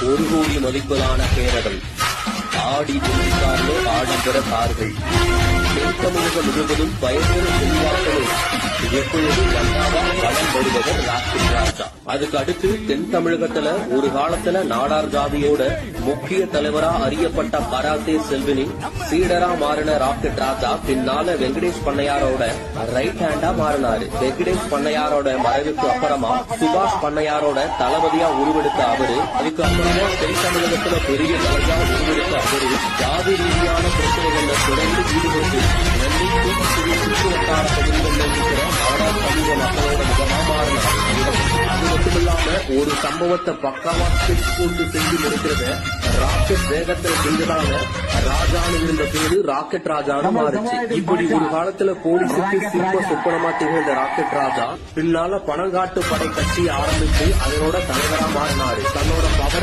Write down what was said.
1 கோடி மதிப்பிலான பேரர்கள், ஆடி துண்டிக்காரே ஆடம்பர கார்கள், தென்தமிழகம் முழுவதும் பயங்கர செல்வாக்களே எப்பொழுது நல்லாவா வளம் வருபவர் ராக்கெட் ராஜா. அதுக்கு அடுத்து தென் தமிழகத்துல ஒரு காலத்துல நாடார் ஜாதியோட முக்கிய தலைவரா அறியப்பட்ட கராத்தே செல்வினி சீடரா மாறின ராக்கெட் ராஜா பின்னால வெங்கடேஷ் பண்ணையாரோட ரைட் ஹேண்டா மாறினாரு. வெங்கடேஷ் பண்ணையாரோட மறைவுக்கு அப்புறமா சுபாஷ் பண்ணையாரோட தளபதியா உருவெடுத்த அவரு, அதுக்கு அப்புறமா தென் தமிழகத்துல பெரிய தலைவா உருவெடுத்த அவரு ஜாதி ரீதியான பிரச்சனைகள்ல தொடர்ந்து ஈடுபட்டு சுற்று வட்டார பகுதிகளில் இருக்கிற நாடார் சமூக மக்களோட முகமா மாறினார். அது மட்டுமில்லாம ஒரு சம்பவத்தை பக்காவா ஸ்கெட்ச் போட்டு செஞ்சு முடிக்கிறத ராக்கெட் வேகத்துல செஞ்சதால ராஜான்னு இருந்த பேரு ராக்கெட் ராஜான்னு மாறுச்சு. இப்படி ஒரு காலத்துல போலீஸுக்கு சிம்ம சொப்பனமா திகழ்ந்த ராக்கெட் ராஜா பின்னால பணங்காட்டு படை கட்சி ஆரம்பிச்சு அதனோட தலைவரா மாறினாரு. தன்னோட பவர்